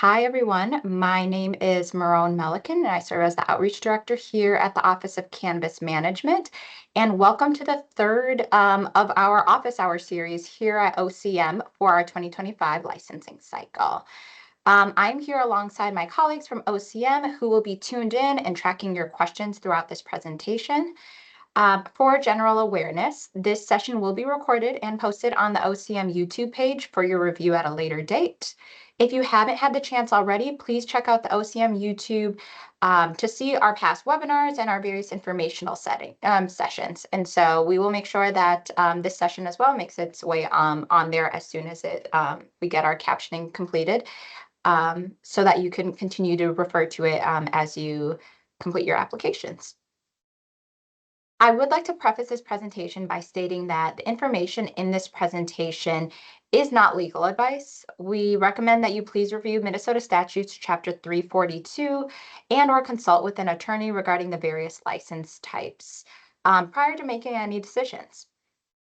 Hi, everyone. My name is Marone Melican, and I serve as the Outreach Director here at the Office of Cannabis Management. And welcome to the third of our Office Hour series here at OCM for our 2025 licensing cycle. I'm here alongside my colleagues from OCM who will be tuned in and tracking your questions throughout this presentation. For general awareness, this session will be recorded and posted on the OCM YouTube page for your review at a later date. If you haven't had the chance already, please check out the OCM YouTube to see our past webinars and our various informational sessions. And so we will make sure that this session as well makes its way on there as soon as we get our captioning completed, so that you can continue to refer to it as you complete your applications. I would like to preface this presentation by stating that the information in this presentation is not legal advice. We recommend that you please review Minnesota Statutes Chapter 342 and/or consult with an attorney regarding the various license types prior to making any decisions.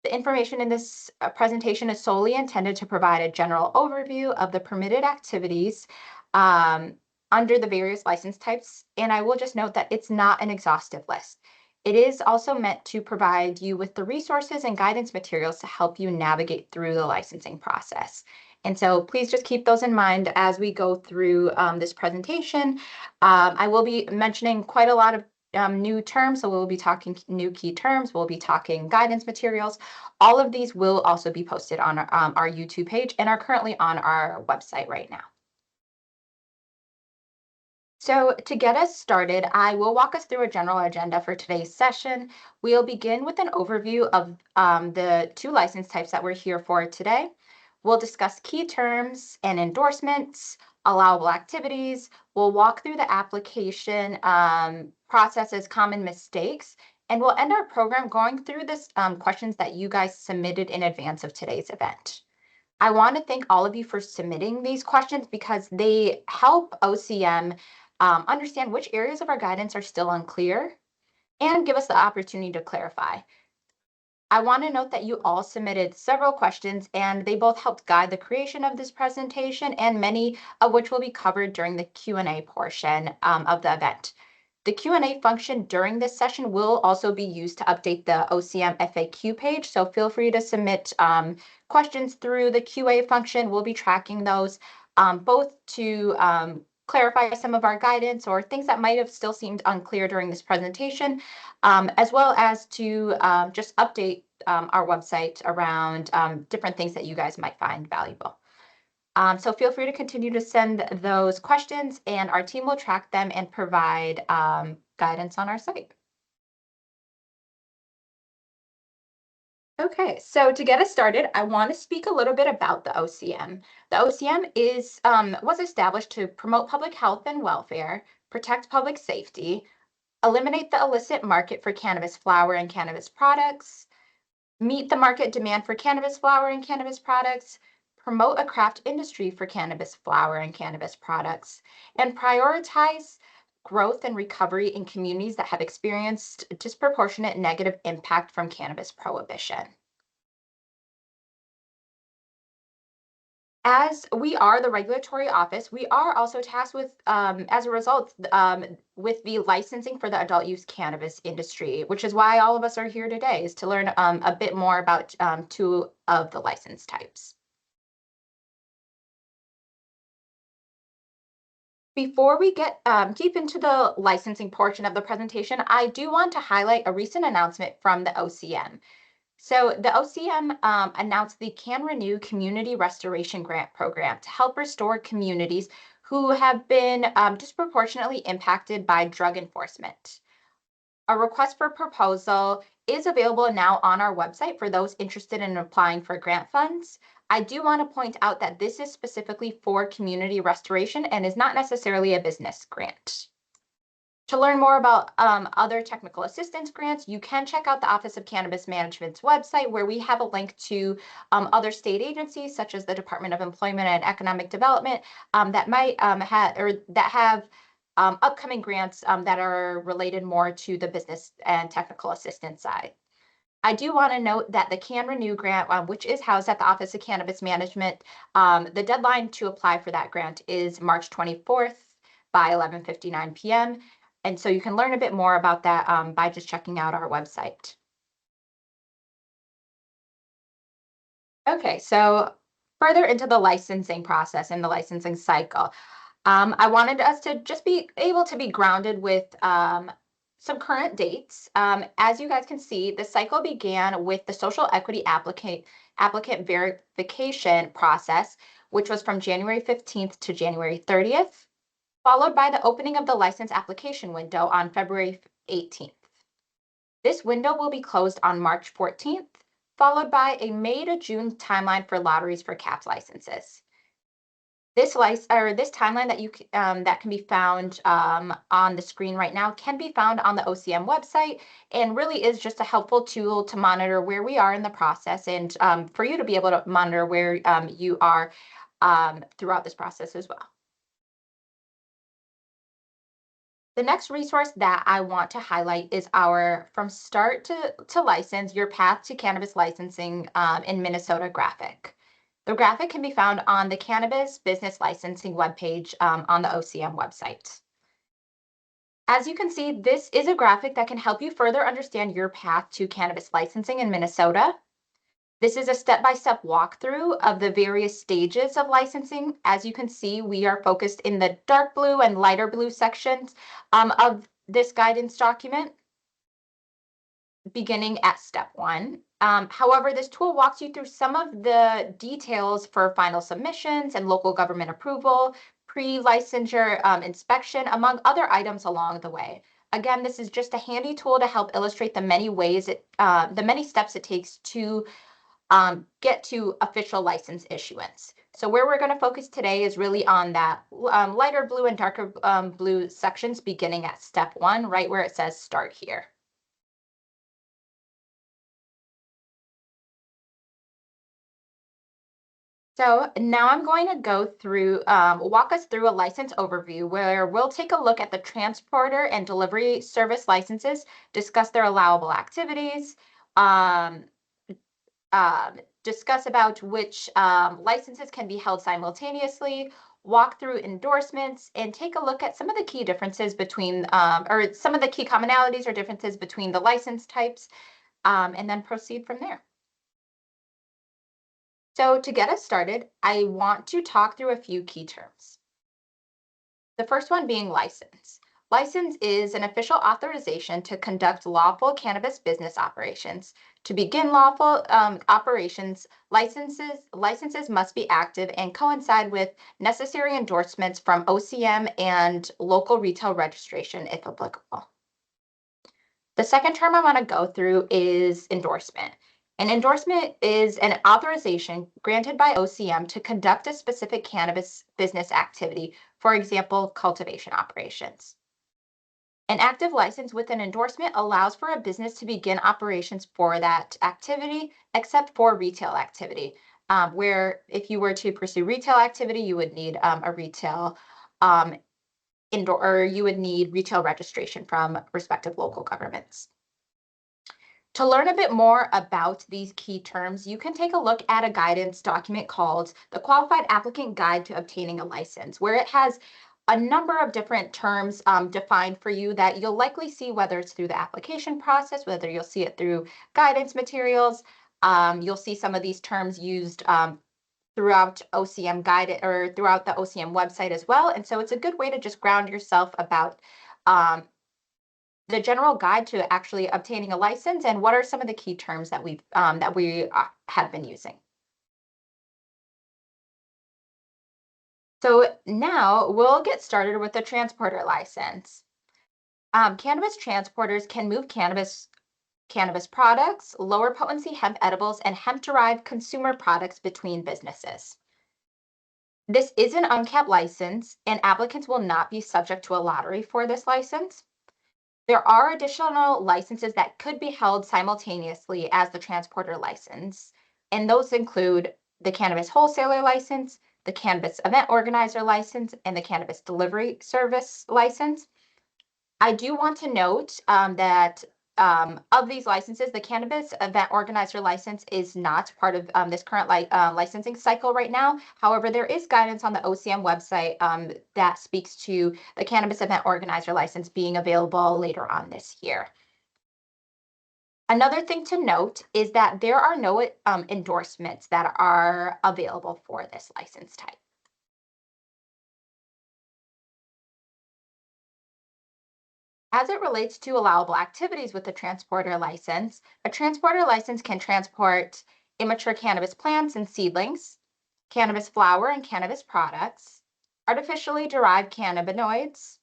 The information in this presentation is solely intended to provide a general overview of the permitted activities um, under the various license types, and I will just note that it's not an exhaustive list. It is also meant to provide you with the resources and guidance materials to help you navigate through the licensing process. And so please just keep those in mind as we go through this presentation. I will be mentioning quite a lot of new terms, so we'll be talking new key terms, we'll be talking guidance materials. All of these will also be posted on our YouTube page and are currently on our website right now. So to get us started, I will walk us through a general agenda for today's session. We'll begin with an overview of the two license types that we're here for today. We'll discuss key terms and endorsements, allowable activities. We'll walk through the application processes, common mistakes, and we'll end our program going through this questions that you guys submitted in advance of today's event. I want to thank all of you for submitting these questions because they help OCM understand which areas of our guidance are still unclear and give us the opportunity to clarify. I want to note that you all submitted several questions and they both helped guide the creation of this presentation, and many of which will be covered during the Q&A portion of the event. The Q&A function during this session will also be used to update the OCM FAQ page, so feel free to submit questions through the QA function. We'll be tracking those both to clarify some of our guidance or things that might have still seemed unclear during this presentation, as well as to just update our website around different things that you guys might find valuable. So feel free to continue to send those questions and our team will track them and provide guidance on our site. Okay, so to get us started, I want to speak a little bit about the OCM. The OCM was established to promote public health and welfare, protect public safety, eliminate the illicit market for cannabis flower and cannabis products, meet the market demand for cannabis flower and cannabis products, promote a craft industry for cannabis flower and cannabis products, and prioritize growth and recovery in communities that have experienced disproportionate negative impact from cannabis prohibition. As we are the regulatory office, we are also tasked with, as a result, with the licensing for the adult use cannabis industry, which is why all of us are here today, is to learn a bit more about two of the license types. Before we get deep into the licensing portion of the presentation, I do want to highlight a recent announcement from the OCM. So the OCM announced the CanRenew Community Restoration Grant Program to help restore communities who have been disproportionately impacted by drug enforcement. A request for proposal is available now on our website for those interested in applying for grant funds. I do want to point out that this is specifically for community restoration and is not necessarily a business grant. To learn more about other technical assistance grants, you can check out the Office of Cannabis Management's website, where we have a link to other state agencies, such as the Department of Employment and Economic Development, that might have upcoming grants that are related more to the business and technical assistance side. I do want to note that the Can Renew grant, which is housed at the Office of Cannabis Management, the deadline to apply for that grant is March 24th by 11:59 p.m. And so you can learn a bit more about that by just checking out our website. Okay, so further into the licensing process and the licensing cycle, I wanted us to just be able to be grounded with some current dates. As you guys can see, the cycle began with the social equity applicant verification process, which was from January 15th to January 30th, followed by the opening of the license application window on February 18th. This window will be closed on March 14th, followed by a May to June timeline for lotteries for capped licenses. This timeline that can be found on the screen right now can be found on the OCM website, and really is just a helpful tool to monitor where we are in the process, and for you to be able to monitor where you are throughout this process as well. The next resource that I want to highlight is our From Start to License, Your Path to Cannabis Licensing in Minnesota graphic. The graphic can be found on the Cannabis Business Licensing webpage on the OCM website. As you can see, this is a graphic that can help you further understand your path to cannabis licensing in Minnesota. This is a step-by-step walkthrough of the various stages of licensing. As you can see, we are focused in the dark blue and lighter blue sections of this guidance document, beginning at step 1. However, this tool walks you through some of the details for final submissions and local government approval, pre-licensure inspection, among other items along the way. Again, this is just a handy tool to help illustrate the many steps it takes to get to official license issuance. So where we're going to focus today is really on that lighter blue and darker blue sections beginning at step 1, right where it says start here. So now I'm going to go through, walk us through a license overview where we'll take a look at the transporter and delivery service licenses, discuss their allowable activities, um, discuss about which licenses can be held simultaneously, walk through endorsements, and take a look at some of the key differences between, or some of the key commonalities or differences between the license types, and then proceed from there. So to get us started, I want to talk through a few key terms. The first one being license. License is an official authorization to conduct lawful cannabis business operations. To begin lawful operations, licenses must be active and coincide with necessary endorsements from OCM and local retail registration if applicable. The second term I want to go through is endorsement. An endorsement is an authorization granted by OCM to conduct a specific cannabis business activity, for example, cultivation operations. An active license with an endorsement allows for a business to begin operations for that activity, except for retail activity, where if you were to pursue retail activity, you would need a retail um, or you would need retail registration from respective local governments. To learn a bit more about these key terms, you can take a look at a guidance document called the Qualified Applicant Guide to Obtaining a License, where it has a number of different terms defined for you that you'll likely see, whether it's through the application process, whether you'll see it through guidance materials. You'll see some of these terms used throughout OCM guide or throughout the OCM website as well. And so it's a good way to just ground yourself about the general guide to actually obtaining a license and what are some of the key terms that we have been using. So now we'll get started with the transporter license. Cannabis transporters can move cannabis products, lower potency hemp edibles, and hemp-derived consumer products between businesses. This is an uncapped license, and applicants will not be subject to a lottery for this license. There are additional licenses that could be held simultaneously as the transporter license, and those include the cannabis wholesaler license, the cannabis event organizer license, and the cannabis delivery service license. I do want to note that of these licenses, the cannabis event organizer license is not part of this current licensing cycle right now. However, there is guidance on the OCM website that speaks to the cannabis event organizer license being available later on this year. Another thing to note is that there are no endorsements that are available for this license type. As it relates to allowable activities with the transporter license, a transporter license can transport immature cannabis plants and seedlings, cannabis flower and cannabis products, artificially derived cannabinoids,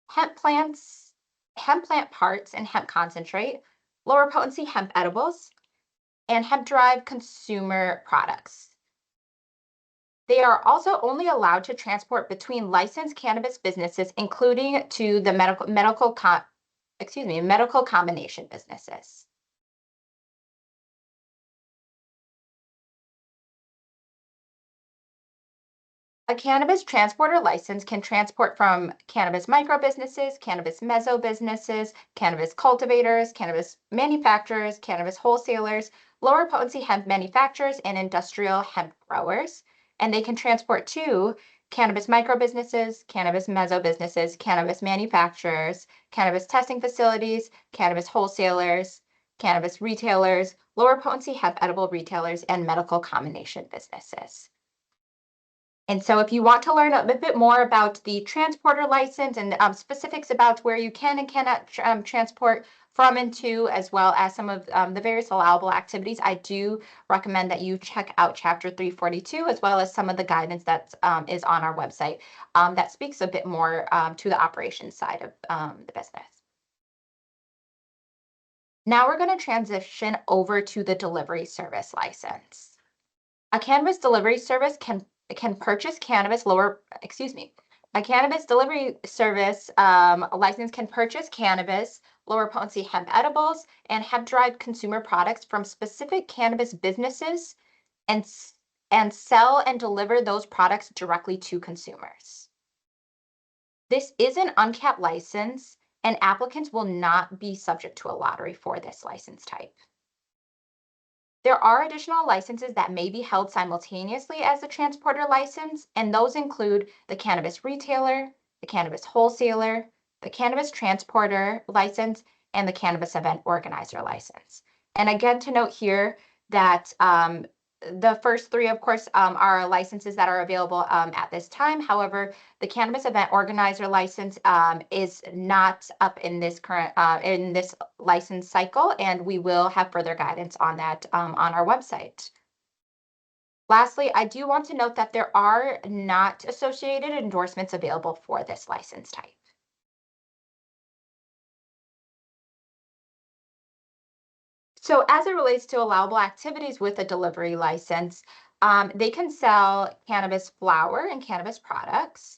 hemp plants, hemp plant parts and hemp concentrate, lower potency hemp edibles, and hemp derived consumer products. They are also only allowed to transport between licensed cannabis businesses, including to the medical combination businesses. A cannabis transporter license can transport from cannabis micro businesses, cannabis meso businesses, cannabis cultivators, cannabis manufacturers, cannabis wholesalers, lower potency hemp manufacturers, and industrial hemp growers. And they can transport to cannabis micro businesses, cannabis meso businesses, cannabis manufacturers, cannabis testing facilities, cannabis wholesalers, cannabis retailers, lower potency hemp edible retailers, and medical combination businesses. And so if you want to learn a bit more about the transporter license and specifics about where you can and cannot transport from and to, as well as some of the various allowable activities, I do recommend that you check out Chapter 342, as well as some of the guidance that is on our website that speaks a bit more to the operations side of the business. Now we're going to transition over to the delivery service license. A cannabis delivery service can purchase cannabis a cannabis delivery service license can purchase cannabis, lower potency hemp edibles, and hemp derived consumer products from specific cannabis businesses and and sell and deliver those products directly to consumers. This is an uncapped license, and applicants will not be subject to a lottery for this license type. There are additional licenses that may be held simultaneously as the transporter license, and those include the cannabis retailer, the cannabis wholesaler, the cannabis transporter license, and the cannabis event organizer license. And again, to note here that the first three, of course, are licenses that are available at this time. However, the cannabis event organizer license is not up in this current in this license cycle, and we will have further guidance on that on our website. Lastly, I do want to note that there are not associated endorsements available for this license type. So as it relates to allowable activities with a delivery license, they can sell cannabis flower and cannabis products,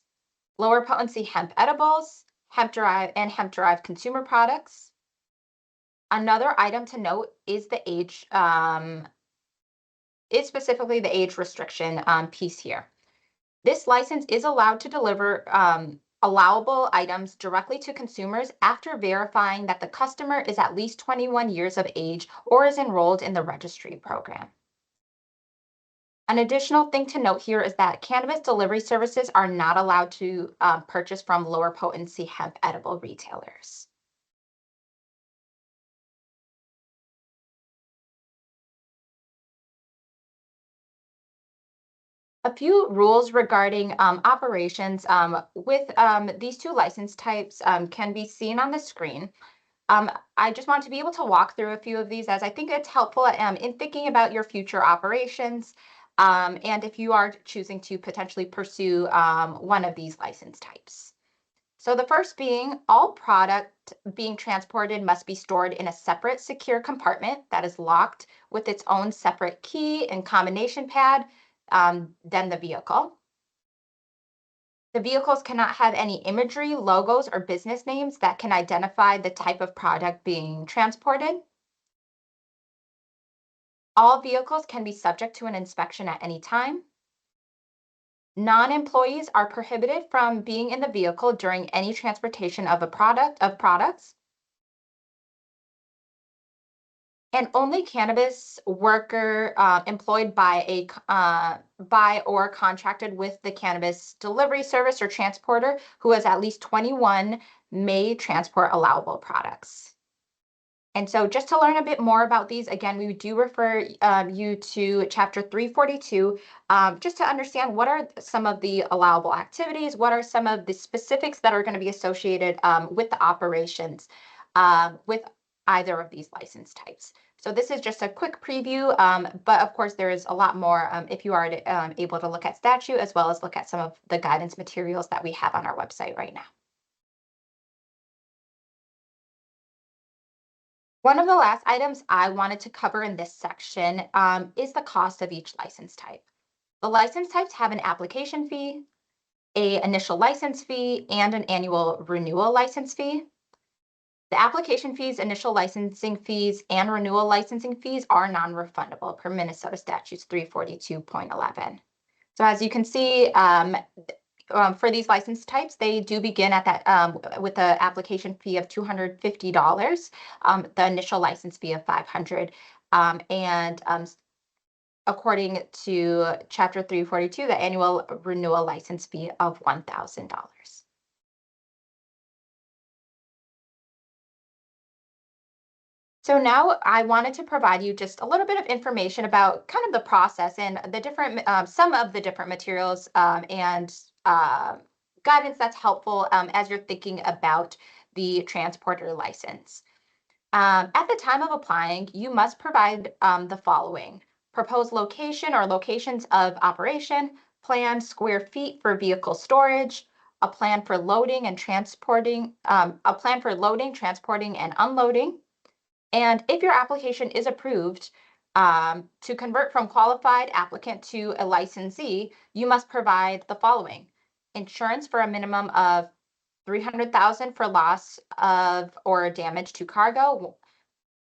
lower potency hemp edibles, hemp derived consumer products. Another item to note is the age, is specifically the age restriction piece here. This license is allowed to deliver allowable items directly to consumers after verifying that the customer is at least 21 years of age or is enrolled in the registry program. An additional thing to note here is that cannabis delivery services are not allowed to purchase from lower potency hemp edible retailers. A few rules regarding operations with these two license types can be seen on the screen. I just want to be able to walk through a few of these as I think it's helpful in thinking about your future operations and if you are choosing to potentially pursue one of these license types. So the first being all product being transported must be stored in a separate secure compartment that is locked with its own separate key and combination pad than the vehicle. The vehicles cannot have any imagery, logos, or business names that can identify the type of product being transported. All vehicles can be subject to an inspection at any time. Non-employees are prohibited from being in the vehicle during any transportation of products. And only cannabis worker employed by by or contracted with the cannabis delivery service or transporter who is at least 21 may transport allowable products. And so just to learn a bit more about these, again, we do refer you to Chapter 342, just to understand what are some of the allowable activities, what are some of the specifics that are going to be associated with the operations with either of these license types. So this is just a quick preview, but of course there is a lot more if you are able to look at statute as well as look at some of the guidance materials that we have on our website right now. One of the last items I wanted to cover in this section is the cost of each license type. The license types have an application fee, a initial license fee, and an annual renewal license fee. The application fees, initial licensing fees, and renewal licensing fees are non-refundable per Minnesota Statutes 342.11. So as you can see, for these license types, they do begin at that with the application fee of $250, the initial license fee of $500, and according to Chapter 342, the annual renewal license fee of $1,000. So now I wanted to provide you just a little bit of information about kind of the process and the different, some of the different materials and uh, guidance that's helpful as you're thinking about the transporter license. At the time of applying, you must provide the following: proposed location or locations of operation, planned square feet for vehicle storage, a plan for loading and transporting, a plan for loading, transporting, and unloading. And if your application is approved, to convert from qualified applicant to a licensee, you must provide the following: insurance for a minimum of 300,000 for loss of or damage to cargo,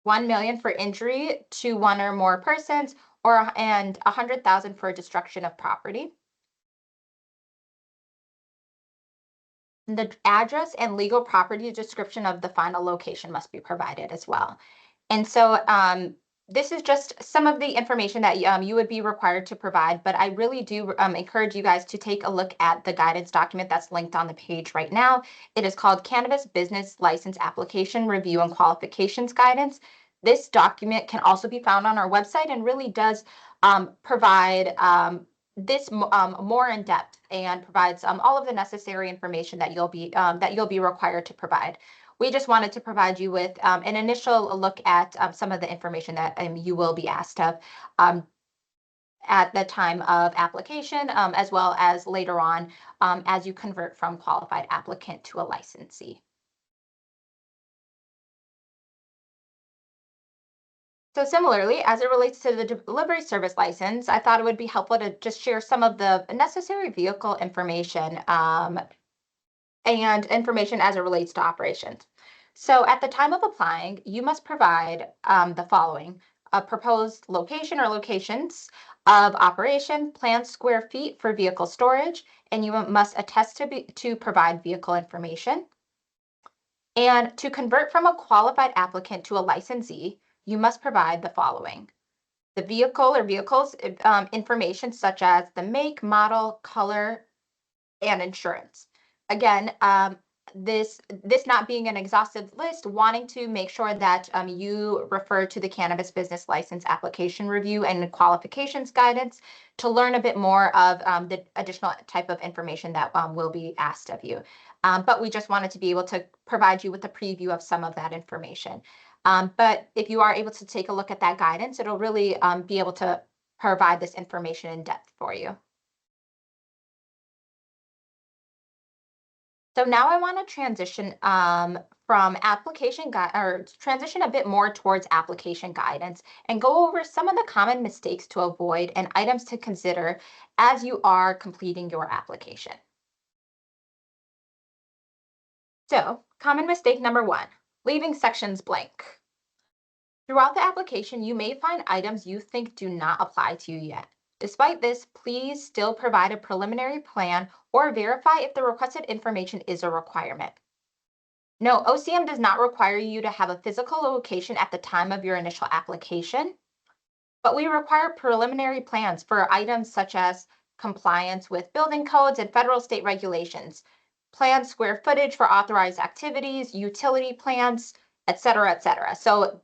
1 million for injury to one or more persons, and 100,000 for destruction of property. The address and legal property description of the final location must be provided as well. And so this is just some of the information that you would be required to provide, but I really do encourage you guys to take a look at the guidance document that's linked on the page right now. It is called Cannabis Business License Application Review and Qualifications Guidance. This document can also be found on our website and really does provide this more in depth and provides all of the necessary information that you'll be required to provide. We just wanted to provide you with an initial look at some of the information that you will be asked of at the time of application, as well as later on as you convert from qualified applicant to a licensee. So similarly, as it relates to the delivery service license, I thought it would be helpful to just share some of the necessary vehicle information and information as it relates to operations. So at the time of applying, you must provide the following: a proposed location or locations of operation, planned square feet for vehicle storage, and you must attest to provide vehicle information. And to convert from a qualified applicant to a licensee, you must provide the following: the vehicle or vehicles information such as the make, model, color, and insurance. Again, this not being an exhaustive list, wanting to make sure that you refer to the Cannabis Business License Application Review and Qualifications Guidance to learn a bit more of the additional type of information that will be asked of you. But we just wanted to be able to provide you with a preview of some of that information. But if you are able to take a look at that guidance, it'll really be able to provide this information in depth for you. So now I want to transition from application guide or transition a bit more towards application guidance and go over some of the common mistakes to avoid and items to consider as you are completing your application. So, common mistake number one, leaving sections blank. Throughout the application, you may find items you think do not apply to you yet. Despite this, please still provide a preliminary plan or verify if the requested information is a requirement. No, OCM does not require you to have a physical location at the time of your initial application, but we require preliminary plans for items such as compliance with building codes and federal state regulations, planned square footage for authorized activities, utility plans, et cetera, et cetera. So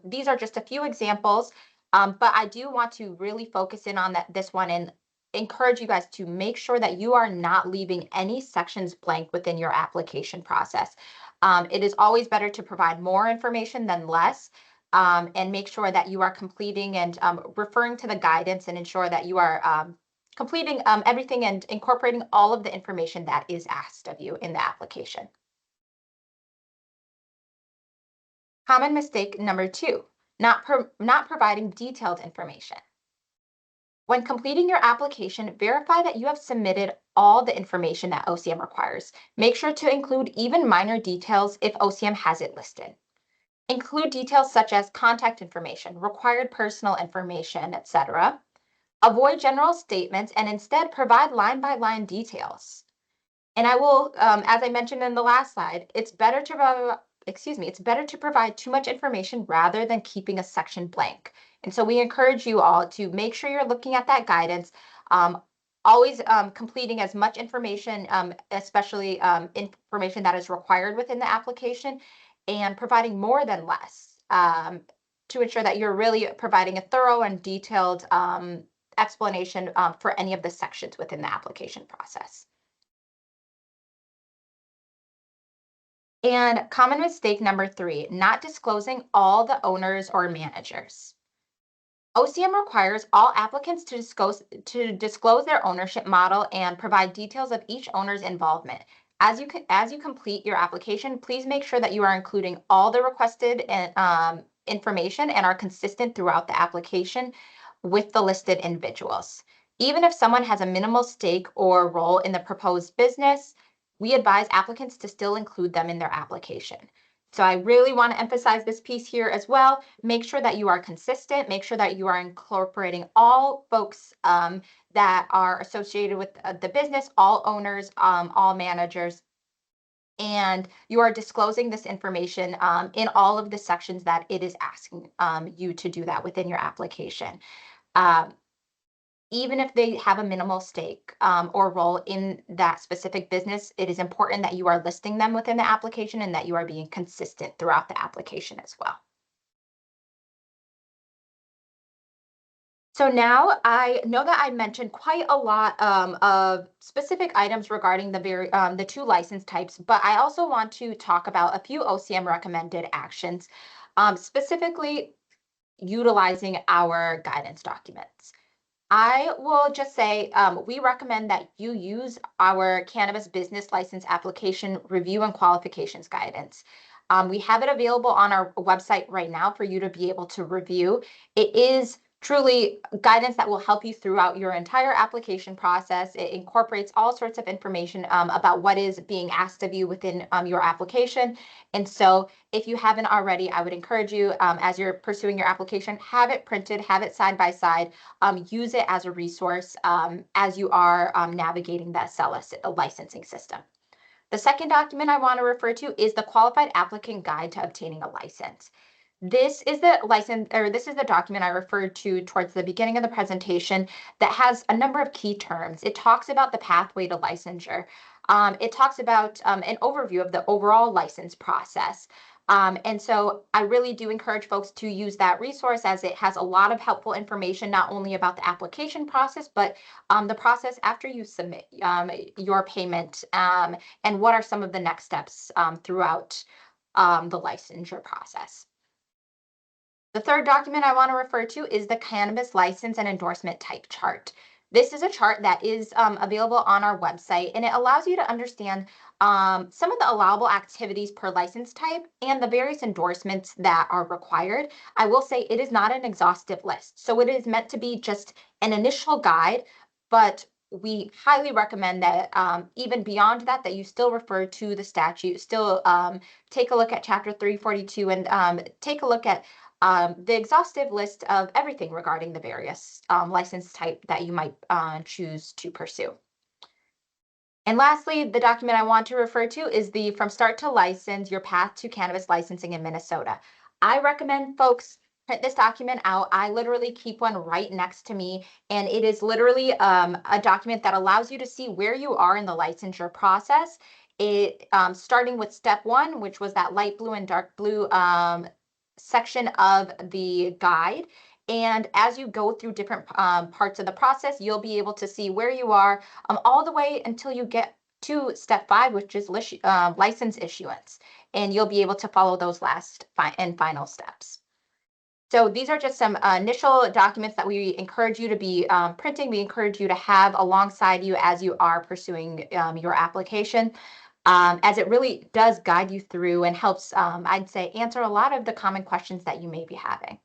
these are just a few examples, but I do want to really focus in on this one and encourage you guys to make sure that you are not leaving any sections blank within your application process. It is always better to provide more information than less, and make sure that you are completing and referring to the guidance and ensure that you are completing everything and incorporating all of the information that is asked of you in the application. Common mistake number two, not providing detailed information. When completing your application, verify that you have submitted all the information that OCM requires. Make sure to include even minor details if OCM has it listed. Include details such as contact information, required personal information, etc. Avoid general statements and instead provide line-by-line details. And I will, as I mentioned in the last slide, it's better to provide too much information rather than keeping a section blank. And so we encourage you all to make sure you're looking at that guidance, um, always completing as much information, especially information that is required within the application, and providing more than less, to ensure that you're really providing a thorough and detailed explanation for any of the sections within the application process. And common mistake number three, not disclosing all the owners or managers. OCM requires all applicants to disclose their ownership model and provide details of each owner's involvement. As you complete your application, please make sure that you are including all the requested information and are consistent throughout the application with the listed individuals. Even if someone has a minimal stake or role in the proposed business, we advise applicants to still include them in their application. So I really want to emphasize this piece here as well. Make sure that you are consistent. Make sure that you are incorporating all folks that are associated with the business, all owners, all managers, and you are disclosing this information in all of the sections that it is asking you to do that within your application. Um, Even if they have a minimal stake or role in that specific business, it is important that you are listing them within the application and that you are being consistent throughout the application as well. So now I know that I mentioned quite a lot of specific items regarding the two license types, but I also want to talk about a few OCM recommended actions, specifically utilizing our guidance documents. I will just say we recommend that you use our cannabis business license application review and qualifications guidance. We have it available on our website right now for you to be able to review. It is truly guidance that will help you throughout your entire application process. It incorporates all sorts of information about what is being asked of you within your application. And so if you haven't already, I would encourage you as you're pursuing your application, have it printed, have it side by side, use it as a resource as you are navigating the SELA licensing system. The second document I want to refer to is the Qualified Applicant Guide to Obtaining a License. This is the document I referred to towards the beginning of the presentation that has a number of key terms. It talks about the pathway to licensure. It talks about an overview of the overall license process. And so I really do encourage folks to use that resource as it has a lot of helpful information, not only about the application process, but the process after you submit your payment, and what are some of the next steps throughout the licensure process. The third document I want to refer to is the Cannabis License and Endorsement Type Chart. This is a chart that is available on our website, and it allows you to understand some of the allowable activities per license type and the various endorsements that are required. I will say it is not an exhaustive list, so it is meant to be just an initial guide, but we highly recommend that even beyond that, that you still refer to the statute, still take a look at Chapter 342 and take a look at the exhaustive list of everything regarding the various license type that you might choose to pursue. And lastly, the document I want to refer to is the From Start to License, Your Path to Cannabis Licensing in Minnesota. I recommend folks print this document out. I literally keep one right next to me, and it is literally a document that allows you to see where you are in the licensure process. It starting with step one, which was that light blue and dark blue section of the guide. And as you go through different parts of the process, you'll be able to see where you are all the way until you get to step five, which is license issuance. And you'll be able to follow those last and final steps. So these are just some initial documents that we encourage you to be printing. We encourage you to have alongside you as you are pursuing your application, as it really does guide you through and helps, I'd say, answer a lot of the common questions that you may be having.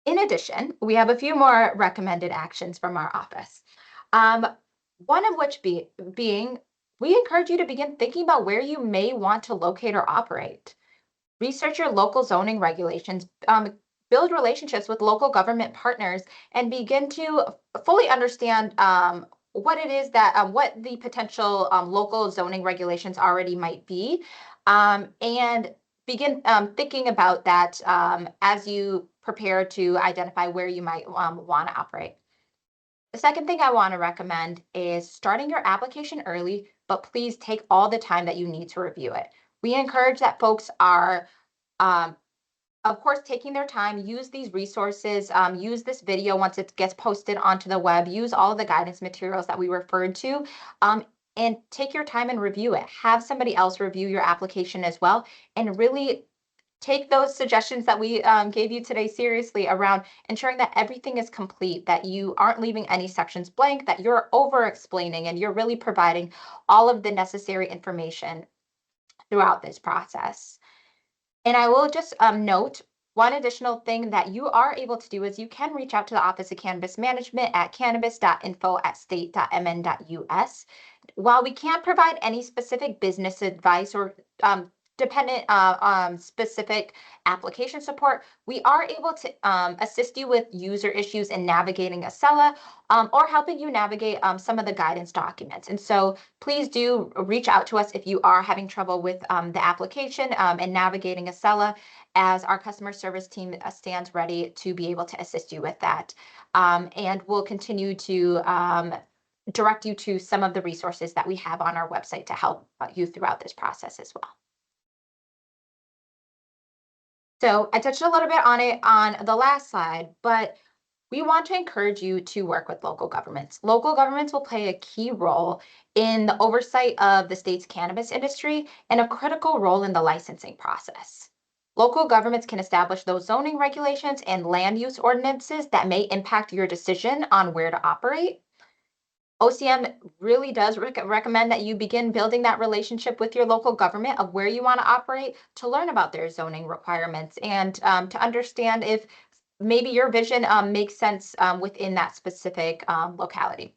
In addition, we have a few more recommended actions from our office. Um, one of which being, we encourage you to begin thinking about where you may want to locate or operate. Research your local zoning regulations, build relationships with local government partners, and begin to fully understand what it is that what the potential local zoning regulations already might be, and begin thinking about that as you prepare to identify where you might want to operate. The second thing I want to recommend is starting your application early, but please take all the time that you need to review it. We encourage that folks are um, of course, taking their time, use these resources, use this video once it gets posted onto the web, use all of the guidance materials that we referred to, and take your time and review it. Have somebody else review your application as well, and really take those suggestions that we gave you today seriously around ensuring that everything is complete, that you aren't leaving any sections blank, that you're over explaining, and you're really providing all of the necessary information throughout this process. And I will just note one additional thing that you are able to do is you can reach out to the Office of Cannabis Management at cannabis.info@state.mn.us. While we can't provide any specific business advice or dependent specific application support, we are able to assist you with user issues in navigating Acela, or helping you navigate some of the guidance documents. And so please do reach out to us if you are having trouble with the application and navigating Acela, as our customer service team stands ready to be able to assist you with that. And we'll continue to direct you to some of the resources that we have on our website to help you throughout this process as well. So I touched a little bit on it on the last slide, but we want to encourage you to work with local governments. Local governments will play a key role in the oversight of the state's cannabis industry and a critical role in the licensing process. Local governments can establish those zoning regulations and land use ordinances that may impact your decision on where to operate. OCM really does recommend that you begin building that relationship with your local government of where you want to operate, to learn about their zoning requirements, and to understand if maybe your vision makes sense within that specific locality.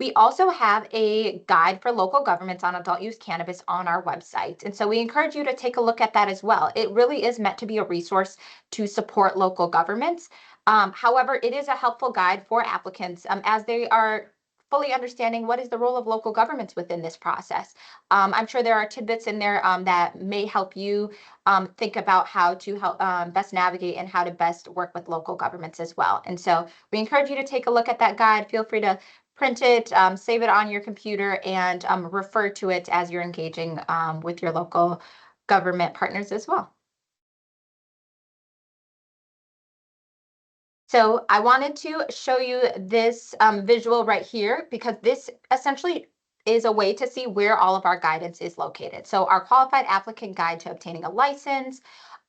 We also have a guide for local governments on adult use cannabis on our website. And so we encourage you to take a look at that as well. It really is meant to be a resource to support local governments. However, it is a helpful guide for applicants as they are fully understanding what is the role of local governments within this process. I'm sure there are tidbits in there that may help you think about how to help best navigate and how to best work with local governments as well. And so we encourage you to take a look at that guide. Feel free to print it, save it on your computer, and refer to it as you're engaging with your local government partners as well. So I wanted to show you this visual right here, because this essentially is a way to see where all of our guidance is located. So our qualified applicant guide to obtaining a license,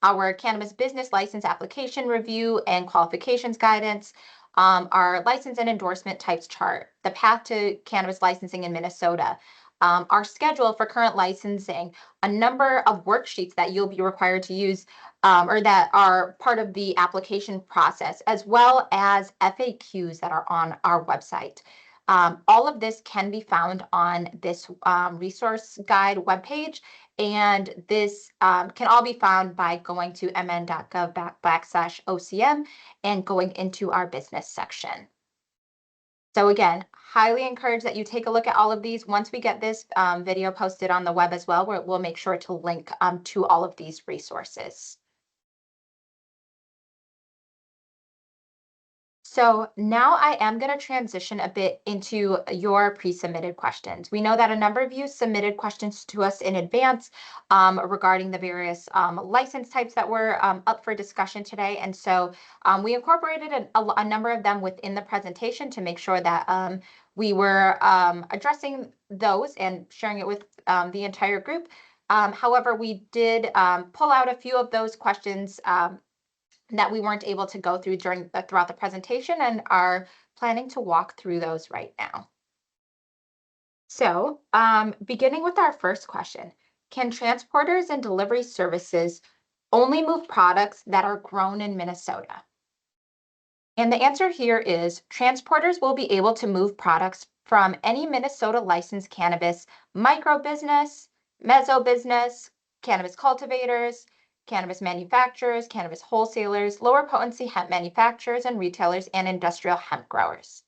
our cannabis business license application review and qualifications guidance, our license and endorsement types chart, the path to cannabis licensing in Minnesota, our schedule for current licensing, a number of worksheets that you'll be required to use or that are part of the application process, as well as FAQs that are on our website. All of this can be found on this resource guide webpage, and this can all be found by going to mn.gov/OCM and going into our business section. So again, highly encourage that you take a look at all of these. Once we get this video posted on the web as well, we'll make sure to link to all of these resources. So now I am going to transition a bit into your pre-submitted questions. We know that a number of you submitted questions to us in advance regarding the various license types that were up for discussion today. And so we incorporated a number of them within the presentation to make sure that we were addressing those and sharing it with the entire group. However, we did pull out a few of those questions that we weren't able to go through throughout the presentation and are planning to walk through those right now. So beginning with our first question, can transporters and delivery services only move products that are grown in Minnesota? And the answer here is transporters will be able to move products from any Minnesota licensed cannabis micro business, meso business, cannabis cultivators, cannabis manufacturers, cannabis wholesalers, lower potency hemp manufacturers and retailers, and industrial hemp growers.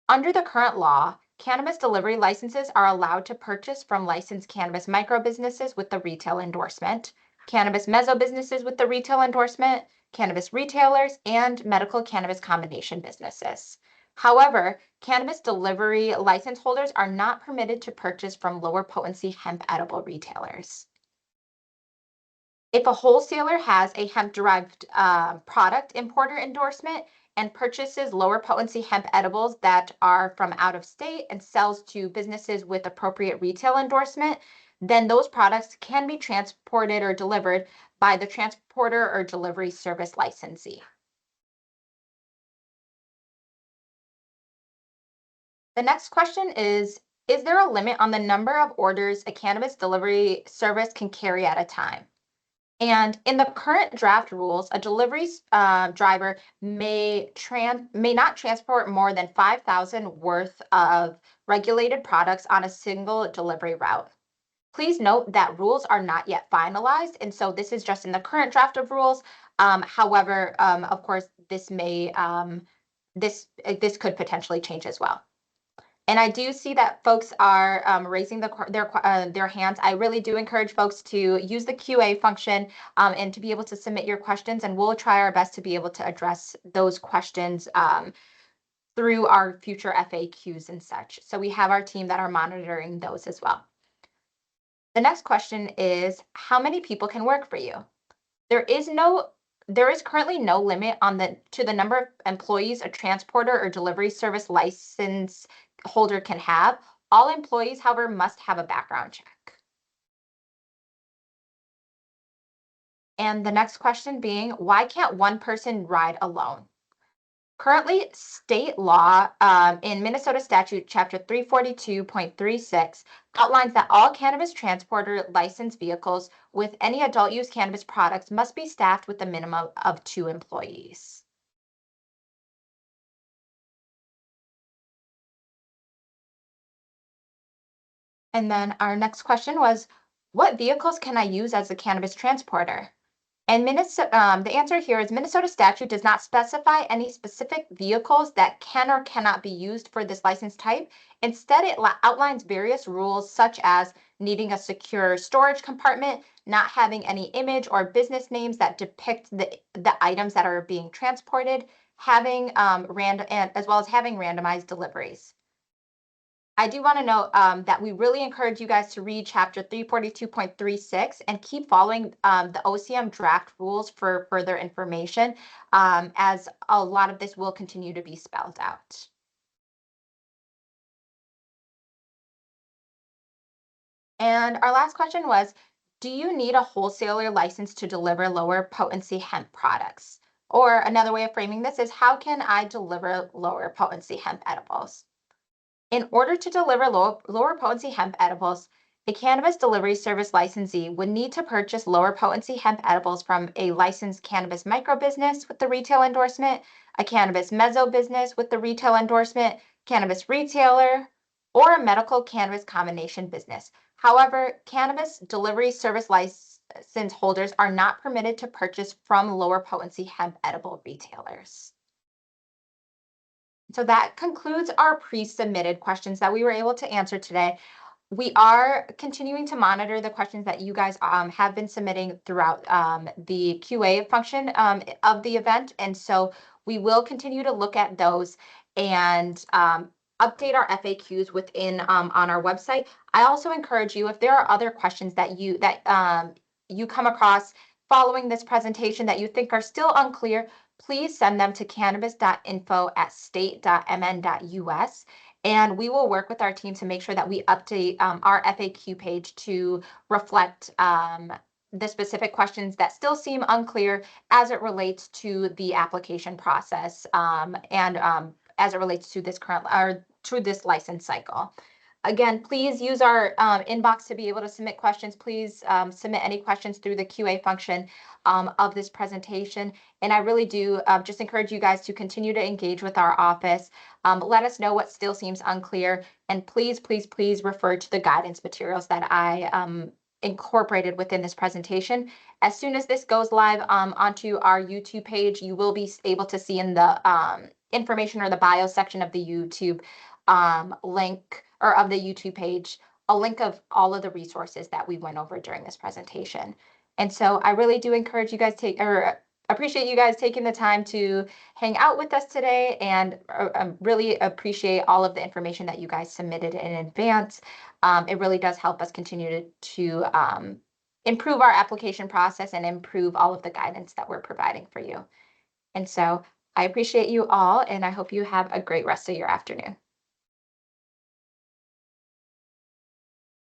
Under the current law, cannabis delivery licenses are allowed to purchase from licensed cannabis micro businesses with the retail endorsement, cannabis meso businesses with the retail endorsement, cannabis retailers, and medical cannabis combination businesses. However, cannabis delivery license holders are not permitted to purchase from lower potency hemp edible retailers. If a wholesaler has a hemp-derived product importer endorsement and purchases lower potency hemp edibles that are from out of state and sells to businesses with appropriate retail endorsement, then those products can be transported or delivered by the transporter or delivery service licensee. The next question is there a limit on the number of orders a cannabis delivery service can carry at a time? And in the current draft rules, a delivery driver may not transport more than 5,000 worth of regulated products on a single delivery route. Please note that rules are not yet finalized, and so this is just in the current draft of rules. However, of course, this could potentially change as well. And I do see that folks are raising their hands. I really do encourage folks to use the QA function and to be able to submit your questions, and we'll try our best to be able to address those questions through our future FAQs and such. So we have our team that are monitoring those as well. The next question is, how many people can work for you? There is currently no limit to the number of employees a transporter or delivery service license holder can have. All employees, however, must have a background check. And the next question being, why can't one person ride alone? Currently, state law in Minnesota statute chapter 342.36 outlines that all cannabis transporter licensed vehicles with any adult use cannabis products must be staffed with a minimum of 2 employees. And then our next question was, what vehicles can I use as a cannabis transporter? And the answer here is Minnesota statute does not specify any specific vehicles that can or cannot be used for this license type. Instead, it outlines various rules such as needing a secure storage compartment, not having any image or business names that depict the items that are being transported, having as well as having randomized deliveries. I do want to note that we really encourage you guys to read chapter 342.36 and keep following the OCM draft rules for further information, as a lot of this will continue to be spelled out. And our last question was, do you need a wholesaler license to deliver lower potency hemp products? Or another way of framing this is, how can I deliver lower potency hemp edibles? In order to deliver lower potency hemp edibles, a cannabis delivery service licensee would need to purchase lower potency hemp edibles from a licensed cannabis micro business with the retail endorsement, a cannabis meso business with the retail endorsement, cannabis retailer, or a medical cannabis combination business. However, cannabis delivery service license holders are not permitted to purchase from lower potency hemp edible retailers. So that concludes our pre-submitted questions that we were able to answer today. We are continuing to monitor the questions that you guys have been submitting throughout the QA function of the event. And so we will continue to look at those and update our FAQs within on our website. I also encourage you, if there are other questions that you come across following this presentation that you think are still unclear, please send them to cannabis.info@state.mn.us. And we will work with our team to make sure that we update our FAQ page to reflect the specific questions that still seem unclear as it relates to the application process and as it relates to this current or to this license cycle. Again, please use our inbox to be able to submit questions. Please submit any questions through the QA function of this presentation. And I really do just encourage you guys to continue to engage with our office. Let us know what still seems unclear. And please, please, please refer to the guidance materials that I incorporated within this presentation. As soon as this goes live onto our YouTube page, you will be able to see in the information or the bio section of the YouTube link or of the YouTube page, a link of all of the resources that we went over during this presentation. And so I really do encourage you guys appreciate you guys taking the time to hang out with us today, and really appreciate all of the information that you guys submitted in advance. It really does help us continue to improve our application process and improve all of the guidance that we're providing for you. And so I appreciate you all, and I hope you have a great rest of your afternoon.